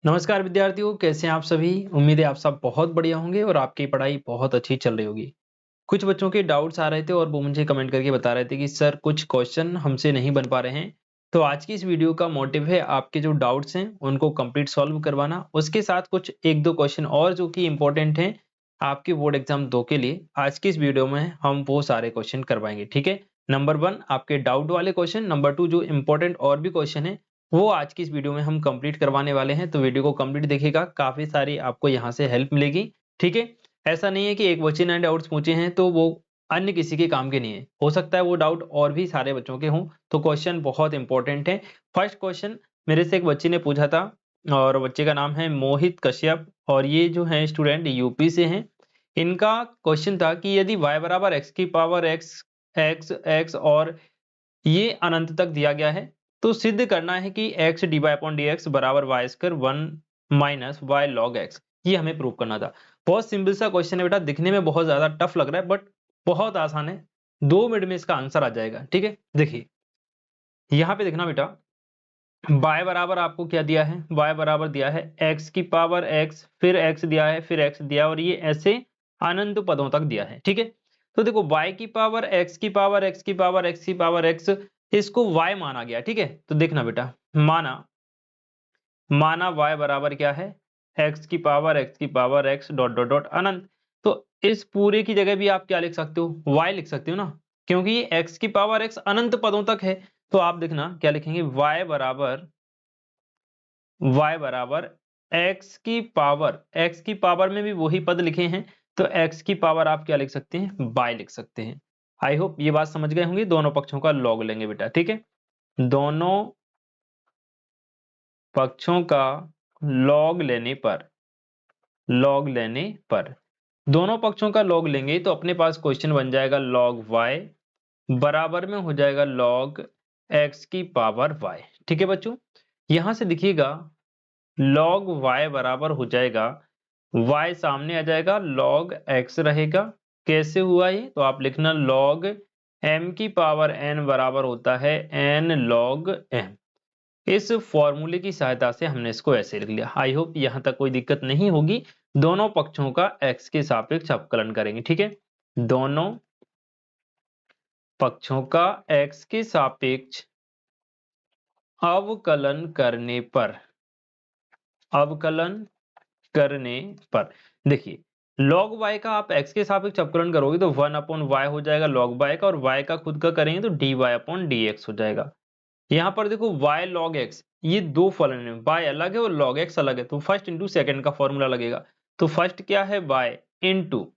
नमस्कार विद्यार्थियों, कैसे हैं आप सभी। उम्मीद है आप सब बहुत बढ़िया होंगे और आपकी पढ़ाई बहुत अच्छी चल रही होगी। कुछ बच्चों के डाउट्स आ रहे थे और वो मुझे कमेंट करके बता रहे थे कि सर कुछ क्वेश्चन हमसे नहीं बन पा रहे हैं। तो आज की इस वीडियो का मोटिव है आपके जो डाउट्स हैं उनको कंप्लीट सॉल्व करवाना। उसके साथ कुछ एक दो क्वेश्चन और जो कि इंपॉर्टेंट हैं आपके बोर्ड एग्जाम 2 के लिए, आज की इस वीडियो में हम वो सारे क्वेश्चन करवाएंगे। ठीक है, नंबर 1 आपके डाउट वाले क्वेश्चन, नंबर 2 जो इंपॉर्टेंट और भी क्वेश्चन है वो आज की इस वीडियो में हम कंप्लीट करवाने वाले हैं। तो वीडियो को कंप्लीट देखिएगा, काफी सारी आपको यहाँ से हेल्प मिलेगी। ठीक है, ऐसा नहीं है कि एक बच्चे ने डाउट्स पूछे हैं तो वो अन्य किसी के काम के नहीं है, हो सकता है वो डाउट और भी सारे बच्चों के हों। तो क्वेश्चन बहुत इंपॉर्टेंट है। फर्स्ट क्वेश्चन मेरे से एक बच्चे ने पूछा था और बच्चे का नाम है मोहित कश्यप और ये जो है स्टूडेंट यूपी से हैं। इनका क्वेश्चन था कि यदि y बराबर एक्स की पावर एक्स एक्स एक्स और ये अनंत तक दिया गया है तो सिद्ध करना है कि x dy अपॉन dx बराबर y square 1 minus y log x. ये हमें प्रूव करना था। बहुत सिंपल सा क्वेश्चन है बेटा, दिखने में बहुत ज्यादा टफ लग रहा है बट बहुत आसान है। 2 मिनट में इसका आंसर आ जाएगा। ठीक है, देखिए यहाँ पे देखना बेटा, y बराबर आपको क्या दिया है, y बराबर दिया है x की पावर x, फिर x दिया है, फिर x दिया और ये ऐसे अनंत पदों तक दिया है। ठीक है, तो देखो y की पावर x की पावर x की पावर x की पावर x, इसको y माना गया। ठीक है, तो देखना बेटा, माना माना y बराबर क्या है, x की power x dot dot dot अनंत। तो इस पूरे की जगह भी आप क्या लिख सकते हो, y लिख सकते हो ना, क्योंकि ये x की पावर x अनंत पदों तक है। तो आप देखना क्या लिखेंगे, y बराबर x की पावर में भी वही पद लिखे हैं तो x की पावर आप क्या लिख सकते हैं, y लिख सकते हैं। आई होप ये बात समझ गए होंगे। दोनों पक्षों का लॉग लेंगे बेटा। ठीक है, दोनों पक्षों का लॉग लेने पर दोनों पक्षों का लॉग लेंगे तो अपने पास क्वेश्चन बन जाएगा लॉग y बराबर में हो जाएगा लॉग x की पावर y। ठीक है बच्चों, यहां से देखिएगा log y बराबर हो जाएगा, y सामने आ जाएगा, log x रहेगा। कैसे हुआ ये, तो आप लिखना log m की पावर n बराबर होता है n log m। इस फॉर्मूले की सहायता से हमने इसको ऐसे लिख लिया। आई होप यहां तक कोई दिक्कत नहीं होगी। दोनों पक्षों का x के सापेक्ष अवकलन करेंगे। ठीक है, दोनों पक्षों का x के सापेक्ष अवकलन करने पर देखिए log y का आप x के सापेक्ष अवकलन करोगे तो 1 अपॉन y हो जाएगा log y का, और y का खुद का करेंगे तो dy अपॉन dx हो जाएगा। यहाँ पर देखो y log x, ये दो फलन है, y अलग है और log x अलग है, तो फर्स्ट इंटू सेकंड का फॉर्मूला लगेगा। तो फर्स्ट क्या है, y इंटू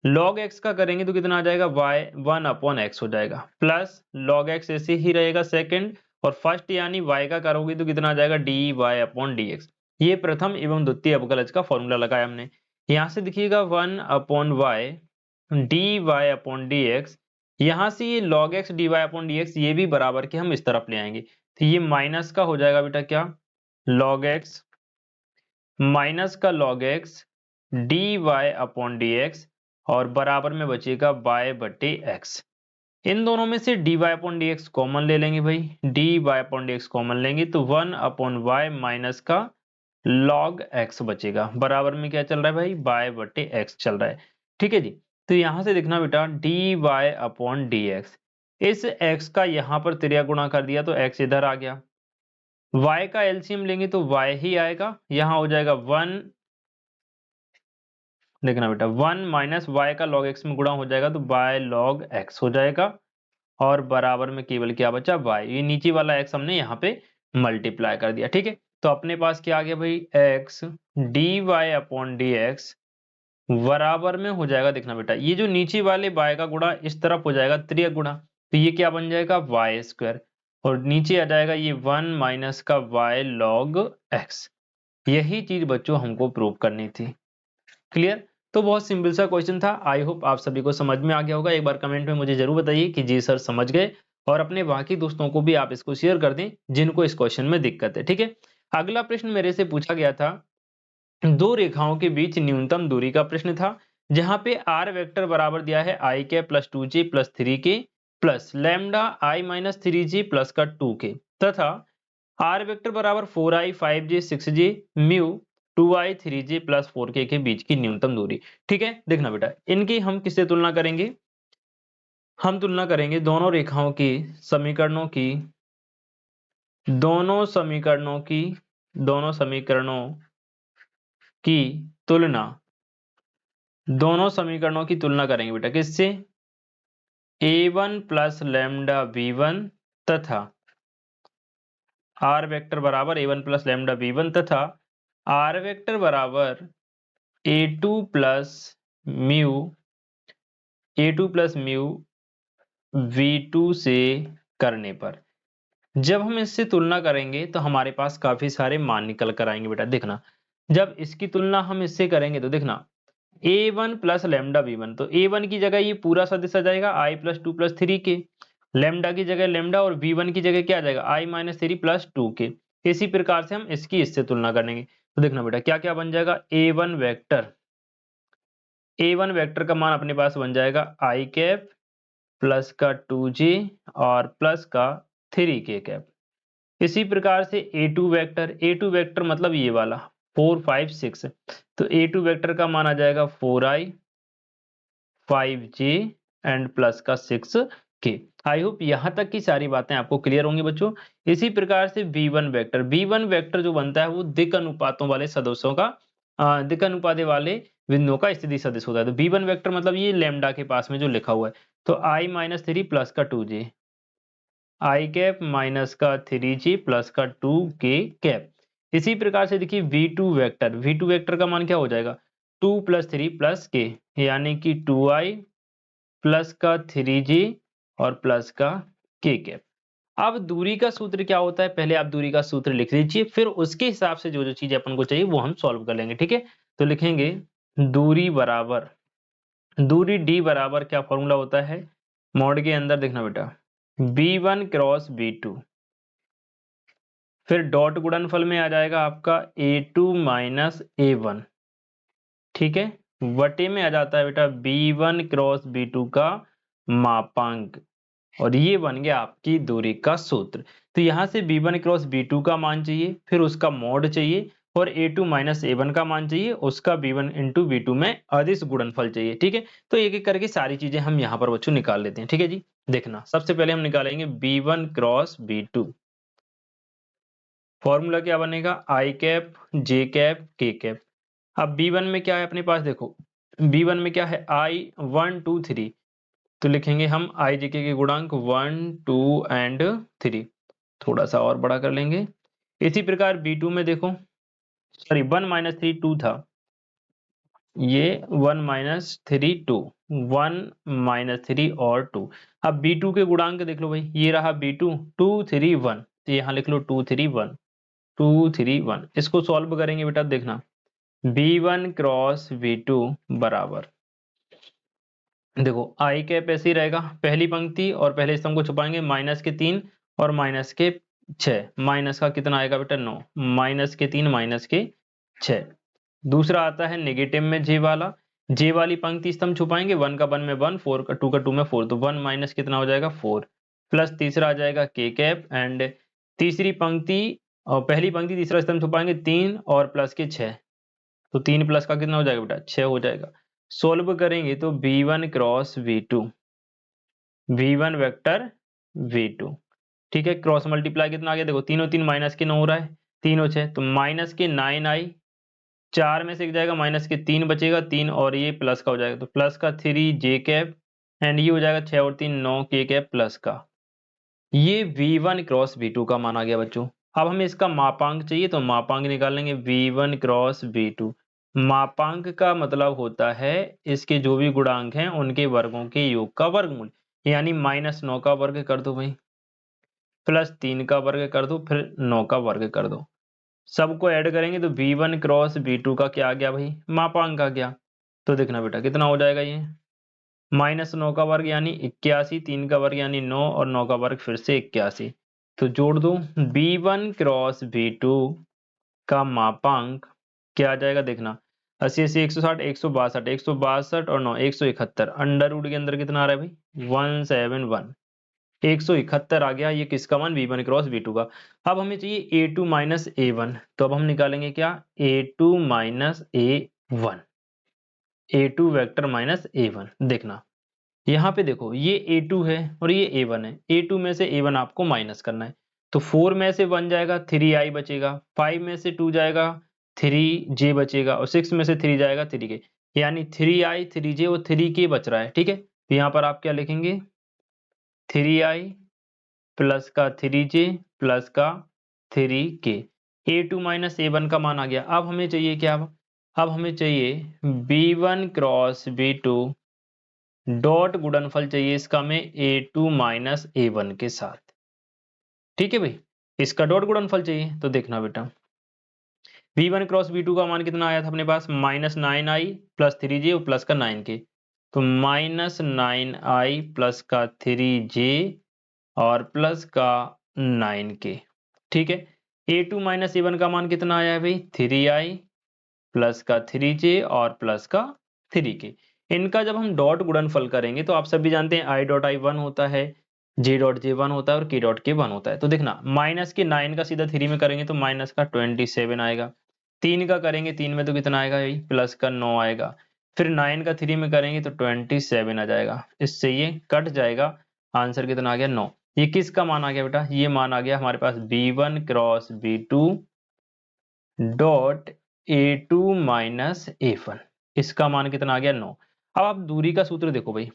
log x का करेंगे तो कितना आ जाएगा, y 1 अपॉन x हो जाएगा, प्लस log x ऐसे ही रहेगा सेकंड, और फर्स्ट यानी y का करोगे तो कितना आ जाएगा, dy अपॉन dx। ये प्रथम एवं द्वितीय अवकलज का फॉर्मूला लगाया हमने। यहाँ से देखिएगा 1 upon y dy upon dx, यहाँ से ये log x dy upon dx ये भी बराबर के हम इस तरफ ले आएंगे तो ये माइनस का हो जाएगा बेटा क्या, log x माइनस का log x dy upon dx, और बराबर में बचेगा y बटे x। इन दोनों में से dy अपॉन dx कॉमन ले लेंगे भाई, dy अपॉन dx कॉमन लेंगे तो 1 अपॉन y माइनस का log x बचेगा, बराबर में क्या चल रहा है भाई, y बटे x चल रहा है। ठीक है जी, तो यहां से देखना बेटा dy अपॉन dx, इस x का यहाँ पर त्रिया गुणा कर दिया तो x इधर आ गया, y का एलसीएम लेंगे तो y ही आएगा, यहाँ हो जाएगा 1, देखना बेटा 1 माइनस वाई का log x में गुणा हो जाएगा तो y log x हो जाएगा, और बराबर में केवल क्या बचा, y। ये नीचे वाला x हमने यहाँ पे मल्टीप्लाई कर दिया। ठीक है, तो अपने पास क्या आ गया भाई, x dy अपॉन dx बराबर में हो जाएगा, देखना बेटा ये जो नीचे वाले y का गुणा इस तरफ हो जाएगा त्रिय गुणा, तो ये क्या बन जाएगा, y स्क्वायर, और नीचे आ जाएगा ये 1 माइनस का y log x। यही चीज बच्चों हमको प्रूव करनी थी। क्लियर, तो बहुत सिंपल सा क्वेश्चन था। आई होप आप सभी को समझ में आ गया होगा। एक बार कमेंट में मुझे जरूर बताइए कि जी सर समझ गए, और अपने बाकी दोस्तों को भी आप इसको शेयर कर दें जिनको इस क्वेश्चन में दिक्कत है। ठीक है, अगला प्रश्न मेरे से पूछा गया था, दो रेखाओं के बीच न्यूनतम दूरी का प्रश्न था, जहां पे आर वेक्टर बराबर दिया है आई के plus 2j plus 3k plus lambda i minus 3j plus का 2k, तथा आर वेक्टर बराबर 4i 5j 6j mu 2i 3j plus 4k के बीच की न्यूनतम दूरी। ठीक है, देखना बेटा, इनकी हम किससे तुलना करेंगे? हम तुलना करेंगे दोनों रेखाओं की, समीकरणों की, दोनों समीकरणों की, दोनों समीकरणों की तुलना, दोनों समीकरणों की तुलना करेंगे बेटा किससे? a1 प्लस लैम्डा b1 तथा आर वेक्टर बराबर a1 प्लस लैम्डा b1 तथा आर वेक्टर बराबर a2 plus mu a2 plus mu v2 से करने पर। जब हम इससे तुलना करेंगे तो हमारे पास काफी सारे मान निकल कर आएंगे बेटा। देखना, जब इसकी तुलना हम इससे करेंगे तो देखना a1 प्लस लैम्डा b1, तो a1 की जगह ये पूरा सदिश आ जाएगा i प्लस 2 प्लस 3 के, लैम्डा की जगह लैम्डा और b1 की जगह क्या आ जाएगा i माइनस 3 प्लस 2 के। इसी प्रकार से हम इसकी इससे तुलना करेंगे तो देखना बेटा क्या क्या बन जाएगा। a1 वेक्टर का मान अपने पास बन जाएगा i कैप प्लस का 2j और प्लस का 3k कैप। इसी प्रकार से a2 वेक्टर मतलब ये वाला 4 5 6, तो a2 वेक्टर का मान आ जाएगा 4i 5j एंड प्लस का 6k। आई होप यहां तक की सारी बातें आपको क्लियर होंगी बच्चों। इसी प्रकार से b1 वेक्टर जो बनता है वो दिक् अनुपातों वाले सदस्यों का दिक् अनुपाते वाले बिंदुओं का स्थिति सदिश होता है। तो b1 वेक्टर मतलब ये लैम्डा के पास में जो लिखा हुआ है, तो i माइनस 3 प्लस का 2j, आई कैप माइनस का 3g प्लस का 2k कैप। इसी प्रकार से देखिए v2 वेक्टर का मान क्या हो जाएगा 2 प्लस 3 प्लस k, यानी कि 2i प्लस का 3g और प्लस का k कैप। अब दूरी का सूत्र क्या होता है, पहले आप दूरी का सूत्र लिख लीजिए, फिर उसके हिसाब से जो जो चीजें अपन को चाहिए वो हम सॉल्व कर लेंगे। ठीक है, तो लिखेंगे दूरी बराबर, दूरी d बराबर क्या फॉर्मूला होता है मॉड के अंदर, देखना बेटा b1 क्रॉस b2, फिर डॉट गुणनफल में आ जाएगा आपका a2 माइनस a1। ठीक है, वटे में आ जाता है बेटा b1 क्रॉस b2 का मापांक, और ये बन गया आपकी दूरी का सूत्र। तो यहां से b1 क्रॉस b2 का मान चाहिए, फिर उसका मॉड चाहिए, और a2 माइनस a1 का मान चाहिए, उसका b1 इंटू b2 में अदिश गुणनफल चाहिए। ठीक है, तो एक एक करके सारी चीजें हम यहाँ पर बच्चों निकाल लेते हैं। ठीक है जी, देखना सबसे पहले हम निकालेंगे b1 क्रॉस b2, फॉर्मूला क्या बनेगा आई कैप जे कैप के कैप। अब b1 में क्या है अपने पास, देखो b1 में क्या है i 1 2 3, तो लिखेंगे हम आई जे के गुणांक 1 2 एंड 3, थोड़ा सा और बड़ा कर लेंगे। इसी प्रकार b2 में देखो, सॉरी 1 माइनस 3 2 था, ये 1 माइनस 3 2, 1 माइनस 3 और 2। अब b2 के गुणांक देख लो भाई, ये रहा b2 2 3 1, तो यहाँ लिख लो 2 3 1 2 3 1। इसको सॉल्व करेंगे बेटा, देखना b1 क्रॉस b2 बराबर, देखो आई कैप ऐसे ही रहेगा, पहली पंक्ति और पहले स्तंभ को छुपाएंगे, माइनस के 3 और माइनस के 6, माइनस का कितना आएगा बेटा 9, माइनस के 3 माइनस के 6। दूसरा आता है नेगेटिव में जे वाली पंक्ति स्तंभ छुपाएंगे, 1 का 1 में 1, 4 का 2 का 2 में 4, तो 1 माइनस कितना हो जाएगा 4, प्लस तीसरा आ जाएगा के कैप, एंड तीसरी पंक्ति और पहली पंक्ति तीसरा स्तंभ छुपाएंगे 3 और प्लस के 6, तो 3 प्लस का कितना हो जाएगा बेटा 6 हो जाएगा। सोल्व करेंगे तो b1 cross v2, v1 vector v2। ठीक है, क्रॉस मल्टीप्लाई कितना आ गया, देखो तीनों 3 माइनस के 9 हो रहा है, तीनों 6, तो माइनस के 9 आई, 4 में से एक जाएगा, माइनस के 3 बचेगा 3, और ये प्लस का हो जाएगा, तो प्लस का 3 जे कैप, एंड ये हो जाएगा 6 और 3 9 के कैप प्लस का। ये v1 क्रॉस v2 का मान आ गया बच्चों। अब हमें इसका मापांक चाहिए, तो मापांक निकाल लेंगे v1 क्रॉस v2। मापांक का मतलब होता है इसके जो भी गुणांक हैं उनके वर्गों के योग का वर्गमूल, यानी -9 का वर्ग कर दो भाई, प्लस 3 का वर्ग कर दो, फिर 9 का वर्ग कर दो, सबको ऐड करेंगे तो v1 क्रॉस v2 का क्या आ गया भाई, मापांक आ गया। तो देखना बेटा कितना हो जाएगा, ये -9 का वर्ग यानी 81, 3 का वर्ग यानी 9, और 9 का वर्ग फिर से 81, तो जोड़ दो b1 क्रॉस b2 का मापांक क्या आ जाएगा, देखना 80 80 160 162 162 और 9 171, अंडर रूट के अंदर कितना आ रहा है भाई 171, 171 आ गया, ये किसका मान, V1 क्रॉस V2 का। अब हमें चाहिए A2 माइनस A1, तो अब हम निकालेंगे क्या, A2 minus A1, A2 vector minus A1। देखना यहाँ पे देखो, ये A2 है और ये A1 है, A2 में से A1 आपको माइनस करना है, तो 4 में से 1 जाएगा, 3i बचेगा, 5 में से 2 जाएगा, 3j बचेगा, और 6 में से 3 जाएगा, 3k, यानी 3i 3j और 3k बच रहा है। ठीक है, तो यहाँ पर आप क्या लिखेंगे, 3i प्लस का 3j प्लस का 3k। A2 माइनस A1 का मान आ गया। अब हमें चाहिए क्या, अब हमें चाहिए B1 क्रॉस B2 डॉट गुणनफल चाहिए इसका में A2 माइनस A1 के साथ। ठीक है भाई, इसका डॉट गुणनफल चाहिए, तो देखना बेटा V1 क्रॉस V2 का मान कितना आया था अपने पास, -9i प्लस 3j और प्लस का 9k, तो -9i प्लस का 3j और प्लस का 9k। ठीक है, A2 माइनस A1 का मान कितना आया है भाई, 3i प्लस का 3j और प्लस का 3k। इनका जब हम डॉट गुणनफल करेंगे तो आप सभी जानते हैं i डॉट i 1 होता है, j डॉट j 1 होता है और k डॉट k 1 होता है। तो देखना माइनस के 9 का सीधा 3 में करेंगे तो माइनस का 27 आएगा, 3 का करेंगे 3 में तो कितना आएगा भाई, प्लस का 9 आएगा, फिर 9 का 3 में करेंगे तो 27 आ जाएगा, इससे ये कट जाएगा, आंसर कितना आ गया, 9। ये किसका मान आ गया बेटा, ये मान आ गया हमारे पास B1 cross B2 dot A2 minus A1, इसका मान कितना आ गया, 9। अब आप दूरी का सूत्र देखो भाई,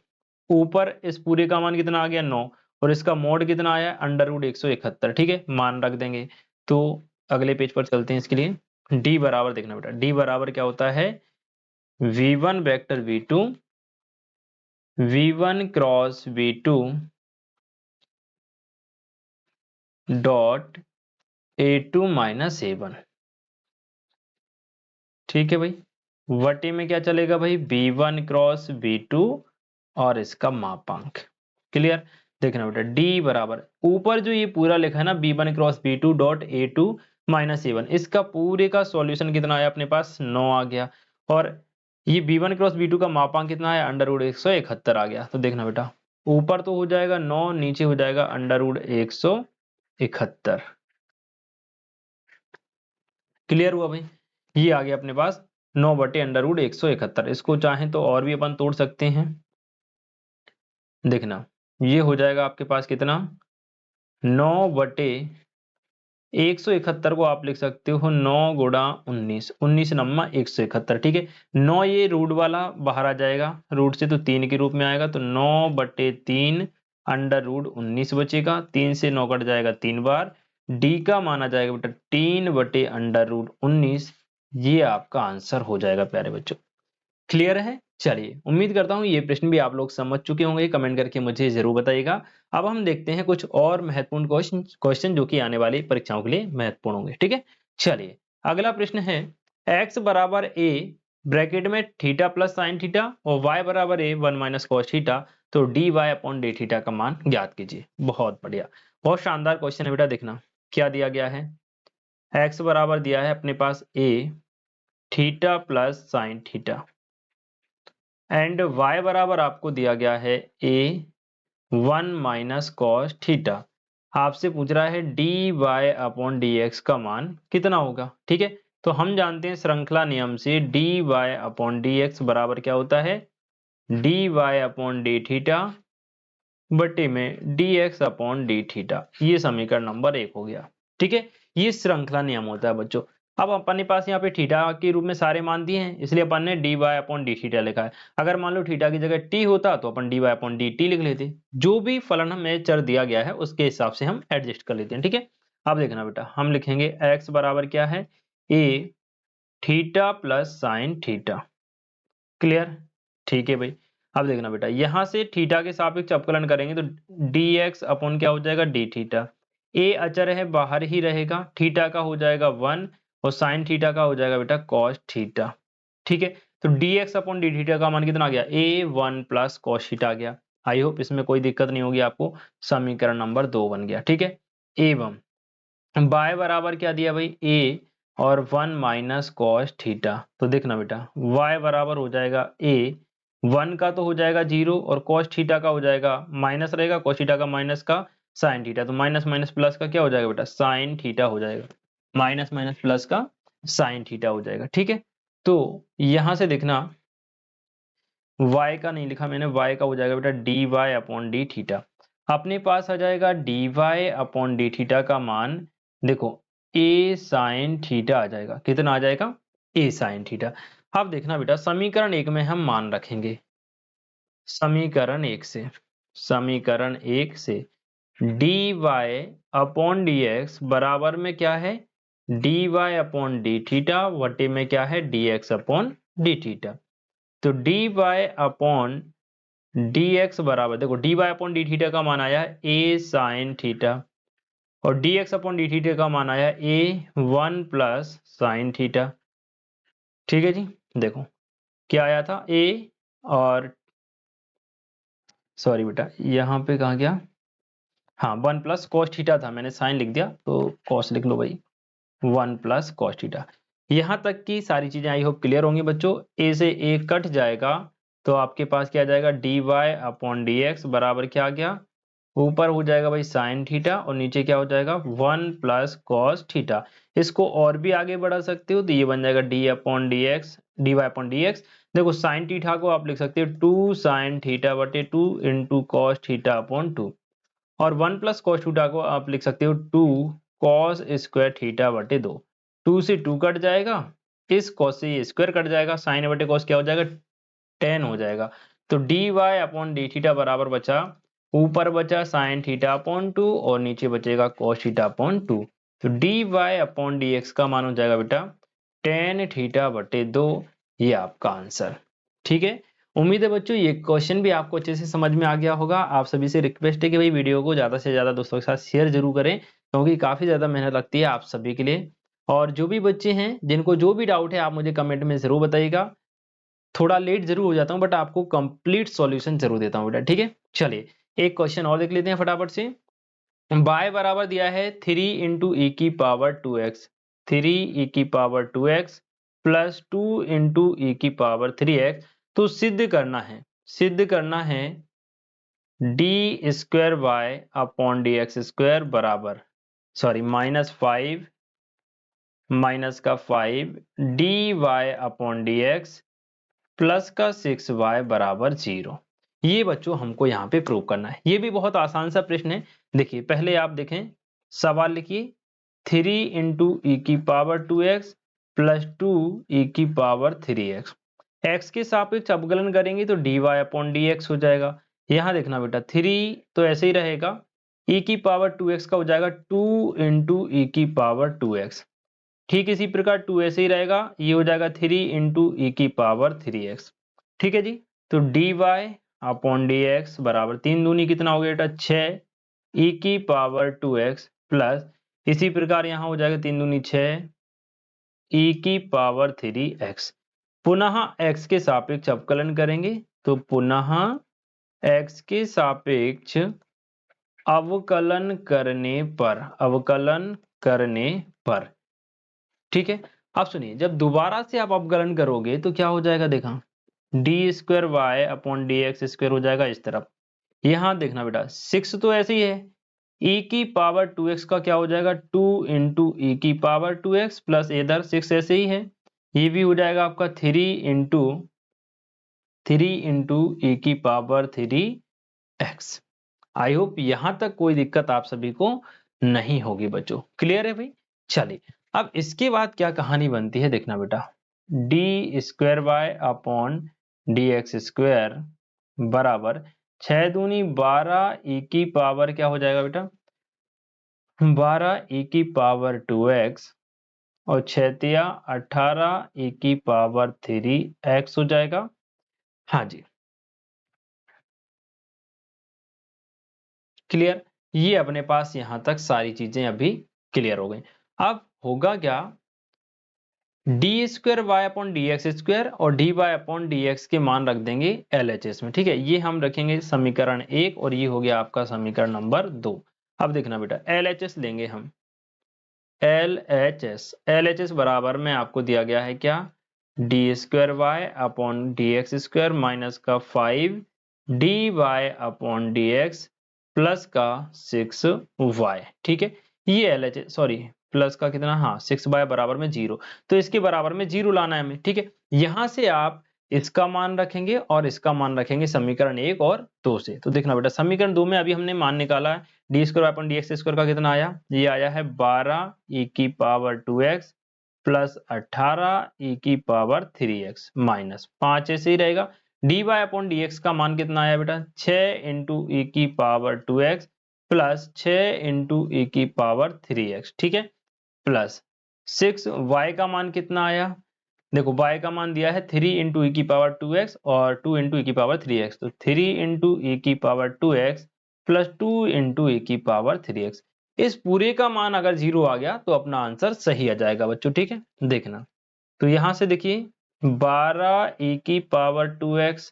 ऊपर इस पूरे का मान कितना आ गया, 9, और इसका मोड कितना आया, √171। ठीक है, मान रख देंगे। तो अगले पेज पर चलते हैं, इसके लिए d बराबर देखना बेटा, d बराबर क्या होता है, V1 vector V2 V1 cross V2 dot A2 minus A1। ठीक है भाई, वटे में क्या चलेगा भाई, B1 क्रॉस B2 और इसका मापांक। क्लियर, देखना बेटा d बराबर ऊपर जो ये पूरा लिखा है ना, B1 cross B2 dot A2 minus A1, इसका पूरे का सॉल्यूशन कितना आया अपने पास, 9 आ गया, और ये B1 क्रॉस B2 का मापांक कितना आया, √171 आ गया। तो देखना बेटा ऊपर तो हो जाएगा 9, नीचे हो जाएगा √171। क्लियर हुआ भाई, ये आ गया अपने पास 9 बटे √171। इसको चाहें तो और भी अपन तोड़ सकते हैं। देखना ये हो जाएगा आपके पास कितना, 9 बटे 171 को आप लिख सकते हो 9 गुणा 19, 19 नम्मा 171। ठीक है, 9 ये रूट वाला बाहर आ जाएगा, रूट से तो 3 के रूप में आएगा, तो 9 बटे 3 √19 बचेगा, 3 से 9 कट जाएगा 3 बार, डी का माना जाएगा बेटा 3 बटे √19। ये आपका आंसर हो जाएगा प्यारे बच्चों। क्लियर है, चलिए उम्मीद करता हूं ये प्रश्न भी आप लोग समझ चुके होंगे, कमेंट करके मुझे जरूर बताइएगा। अब हम देखते हैं कुछ और महत्वपूर्ण क्वेश्चन जो कि आने वाली परीक्षाओं के लिए महत्वपूर्ण होंगे। ठीक है, चलिए अगला प्रश्न है, x बराबर a ब्रैकेट में थीटा प्लस साइन थीटा और y बराबर a 1 माइनस कॉस थीटा, तो dy अपॉन डी थीटा का मान ज्ञात कीजिए। बहुत बढ़िया, बहुत शानदार क्वेश्चन है बेटा। देखना क्या दिया गया है, x बराबर दिया है अपने पास a theta plus sine theta and y बराबर आपको दिया गया है a 1 माइनस कॉस थीटा। आपसे पूछ रहा है dy अपॉन dx का मान कितना होगा। ठीक है, तो हम जानते हैं श्रृंखला नियम से dy अपॉन dx बराबर क्या होता है, dy अपॉन डी थीटा बटे में dx अपॉन डी थीटा। ये समीकरण नंबर 1 हो गया। ठीक है, ये श्रृंखला नियम होता है बच्चों। अब अपने पास यहाँ पे थीटा के रूप में सारे मान दिए हैं, इसलिए अपन ने dy अपॉन डी थीटा लिखा है। अगर मान लो थीटा की जगह t होता तो अपन dy अपॉन डी टी लिख लेते। जो भी फलन हमें चर दिया गया है उसके हिसाब से हम एडजस्ट कर लेते हैं। ठीक है, अब देखना बेटा हम लिखेंगे x बराबर क्या है, a theta plus sine theta. Clear, ठीक है भाई। अब देखना बेटा यहां से थीटा के सापेक्ष अवकलन करेंगे तो dx अपॉन क्या हो जाएगा, डी थीटा। ए अचर है बाहर ही रहेगा, थीटा का हो जाएगा 1 और साइन थीटा का हो जाएगा बेटा कॉस थीटा। ठीक है, तो dx अपॉन डी थीटा का मान कितना आ गया, a1 प्लस कॉस थीटा आ गया। आई होप इसमें कोई दिक्कत नहीं होगी आपको। समीकरण नंबर 2 बन गया। ठीक है, एवं y बराबर क्या दिया भाई, a और 1 माइनस कॉस थीटा। तो देखना बेटा y बराबर हो जाएगा a 1 का तो हो जाएगा 0 और cos थीटा का हो जाएगा माइनस रहेगा, cos थीटा का माइनस का sin थीटा, तो माइनस माइनस प्लस का क्या हो जाएगा बेटा, sin थीटा हो जाएगा, माइनस माइनस प्लस का sin थीटा हो जाएगा। ठीक है, तो यहां से देखना y का नहीं लिखा मैंने, y का हो जाएगा बेटा dy अपॉन डी थीटा। अपने पास आ जाएगा dy अपॉन डी थीटा का मान, देखो a sin थीटा आ जाएगा, कितना आ जाएगा, a sin थीटा। अब देखना बेटा समीकरण 1 में हम मान रखेंगे, समीकरण 1 से, समीकरण 1 से dy अपॉन dx बराबर में क्या है, dy अपॉन डी थीटा वटे में क्या है, dx अपॉन डी थीटा। तो dy अपॉन dx बराबर, देखो dy अपॉन डी थीटा का मान आया a sin थीटा और dx अपॉन डी थीटा का मान आया a 1 प्लस साइन थीटा। ठीक है जी, देखो क्या आया था a, और सॉरी बेटा यहाँ पे कहाँ गया, हाँ 1 प्लस कॉस थीटा था, मैंने साइन लिख दिया तो कॉस लिख लो भाई, 1 प्लस कॉस थीटा। यहाँ तक की सारी चीजें आई होप क्लियर होंगी बच्चों। a से a कट जाएगा तो आपके पास क्या आ जाएगा, dy अपॉन dx बराबर क्या आ गया, ऊपर हो जाएगा भाई साइन थीटा और नीचे क्या हो जाएगा 1 प्लस कॉस थीटा। इसको और भी आगे बढ़ा सकते हो तो ये बन जाएगा d upon d x, d y upon d x. देखो साइन थीटा को आप लिख सकते हो 2 साइन थीटा बटे 2 इंटू कॉस थीटा अपॉन 2, और 1 प्लस कॉस थीटा को आप लिख सकते हो 2 कॉस स्क्वायर थीटा बटे 2। 2 से 2 कट जाएगा, इस कॉस से ये स्क्वायर कट जाएगा, साइन बटे कॉस क्या हो जाएगा, 10 हो जाएगा। तो d y upon d theta बराबर बचा, ऊपर बचा साइन थीटा अपॉन 2 और नीचे बचेगा कॉस थीटा अपॉन 2। तो d y upon d x का मान हो जाएगा बेटा 10 थीटा बटे 2, ये आपका आंसर। ठीक है, उम्मीद है बच्चों ये क्वेश्चन भी आपको अच्छे से समझ में आ गया होगा। आप सभी से रिक्वेस्ट है कि भाई वीडियो को ज्यादा से ज्यादा दोस्तों के साथ शेयर जरूर करें, क्योंकि काफी ज्यादा मेहनत लगती है आप सभी के लिए। और जो भी बच्चे हैं जिनको जो भी डाउट है आप मुझे कमेंट में जरूर बताइएगा, थोड़ा लेट जरूर हो जाता हूँ बट आपको कंप्लीट सॉल्यूशन जरूर देता हूँ बेटा। ठीक है, चलिए एक क्वेश्चन और देख लेते हैं फटाफट से। y बराबर दिया है 3 इंटू ई की पावर 2x, 3 ई की पावर 2x प्लस 2 इंटू ई की पावर 3x। तो सिद्ध करना है, सिद्ध करना है d square y upon d x square बराबर, सॉरी -5 माइनस का 5 d y upon d x plus का 6y बराबर 0। ये बच्चों हमको यहाँ पे प्रूव करना है। ये भी बहुत आसान सा प्रश्न है। देखिए पहले आप देखें, सवाल लिखिए 3 इंटू ई की पावर 2x प्लस 2 ई की पावर 3x, x के सापेक्ष अवकलन करेंगे तो dy अपॉन dx हो जाएगा। यहाँ देखना बेटा 3 तो ऐसे ही रहेगा, e की पावर 2x का हो जाएगा 2 इंटू ई की पावर 2x। ठीक इसी प्रकार 2 ऐसे ही रहेगा, ये हो जाएगा 3 इंटू ई की पावर 3x। ठीक है जी, तो d y upon d x बराबर 3 दूनी कितना हो गया बेटा 6 ई की पावर 2x प्लस इसी प्रकार यहाँ हो जाएगा 3 दूनी 6 ई की पावर 3x। पुनः x के सापेक्ष अवकलन करेंगे तो पुनः x के सापेक्ष अवकलन करने पर, अवकलन करने पर। ठीक है, अब सुनिए जब दोबारा से आप अवकलन करोगे तो क्या हो जाएगा, देखा d square y upon d x square हो जाएगा इस तरफ। यहाँ देखना बेटा 6 तो ऐसे ही है, e की पावर 2x का क्या हो जाएगा 2 इंटू ई की पावर 2x प्लस इधर 6 ऐसे ही है, ये भी हो जाएगा आपका 3 इंटू ई की पावर 3x। आई होप यहाँ तक कोई दिक्कत आप सभी को नहीं होगी बच्चों, क्लियर है भाई। चलिए अब इसके बाद क्या कहानी बनती है देखना बेटा, d square y upon d x square बराबर 6 दूनी 12 ई की पावर क्या हो जाएगा बेटा 12 ई की पावर 2x और 6 तिया 18 ई की पावर 3x हो जाएगा। हाँ जी क्लियर, ये अपने पास यहां तक सारी चीजें अभी क्लियर हो गई। अब होगा क्या, d square y upon d x square और d y upon d x के मान रख देंगे LHS में। ठीक है, ये हम रखेंगे समीकरण 1 और ये हो गया आपका समीकरण नंबर 2। अब देखना बेटा LHS लेंगे हम, LHS बराबर में आपको दिया गया है क्या d square y upon d x square minus का 5 d y upon d x plus का 6 वाई। ठीक है, ये एल एच सॉरी प्लस का कितना, हाँ 6 वाई बराबर में 0। तो इसके बराबर में 0 लाना है हमें। ठीक है, यहां से आप इसका मान रखेंगे और इसका मान रखेंगे समीकरण 1 और 2 से। तो देखना बेटा, समीकरण 2 में अभी हमने मान निकाला है d square upon d x square का कितना आया, ये आया है 12 ई की पावर 2x प्लस 18 ई की पावर 3x माइनस 5 ऐसे ही रहेगा। D y upon d x का मान कितना आया बेटा, 6 इंटू ई की पावर 2x प्लस 6 इंटू ई की पावर 3x। ठीक है, प्लस 6 y का मान कितना आया, देखो y का मान दिया है 3 इंटू ई की पावर 2x और 2 इंटू ई की पावर 3x। तो 3 इंटू ई की पावर 2x प्लस 2 इंटू ई की पावर 3x। इस पूरे का मान अगर 0 आ गया तो अपना आंसर सही आ जाएगा बच्चों। ठीक है, देखना तो यहां से देखिए 12 ई की पावर 2x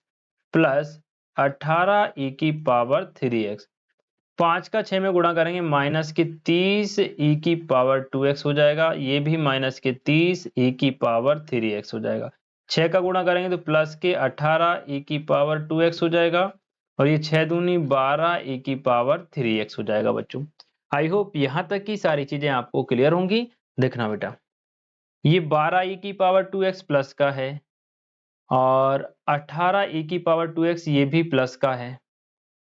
प्लस 18 ई की पावर 3x, 5 का 6 में गुणा करेंगे माइनस के 30 ई की पावर 2x हो जाएगा, ये भी माइनस के 30 ई की पावर 3x हो जाएगा। 6 का गुणा करेंगे तो प्लस के 18 ई की पावर 2x हो जाएगा और ये 6 दूनी 12 ई की पावर 3x हो जाएगा बच्चों। आई होप यहां तक की सारी चीजें आपको क्लियर होंगी। देखना बेटा, ये 12 ई की पावर 2x प्लस का है और 18 ई की पावर 2x ये भी प्लस का है।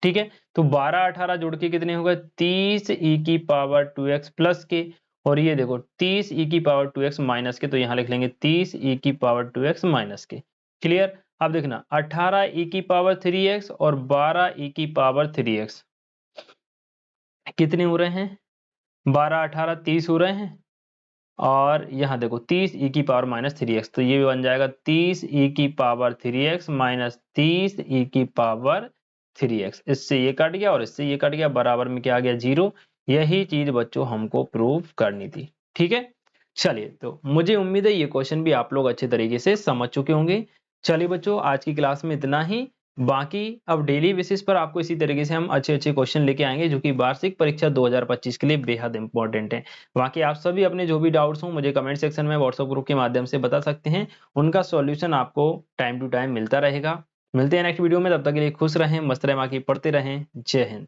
ठीक है, तो 12 18 जोड़ के कितने हो गए, 30 ई की पावर 2x प्लस के, और ये देखो 30 ई की पावर 2x माइनस के, तो यहां लिख लेंगे 30 ई की पावर 2x माइनस के। क्लियर, अब देखना 18 ई की पावर 3x और 12 ई की पावर 3x कितने हो रहे हैं, 12 18 30 हो रहे हैं, और यहां देखो 30 ई की पावर माइनस 3x, तो ये बन जाएगा 30 ई की पावर 3x माइनस 30 ई की पावर 3x। इससे ये कट गया और इससे ये कट गया, बराबर में क्या आ गया, 0। यही चीज बच्चों हमको प्रूव करनी थी। ठीक है, चलिए तो मुझे उम्मीद है ये क्वेश्चन भी आप लोग अच्छे तरीके से समझ चुके होंगे। चलिए बच्चों, आज की क्लास में इतना ही। बाकी अब डेली बेसिस पर आपको इसी तरीके से हम अच्छे अच्छे क्वेश्चन लेके आएंगे जो कि वार्षिक परीक्षा 2025 के लिए बेहद इंपॉर्टेंट है। बाकी आप सभी अपने जो भी डाउट्स हो मुझे कमेंट सेक्शन में व्हाट्सएप ग्रुप के माध्यम से बता सकते हैं, उनका सॉल्यूशन आपको टाइम टू टाइम मिलता रहेगा। मिलते हैं नेक्स्ट वीडियो में, तब तक के लिए खुश रहें, मस्त रहें, बाकी पढ़ते रहें। जय हिंद।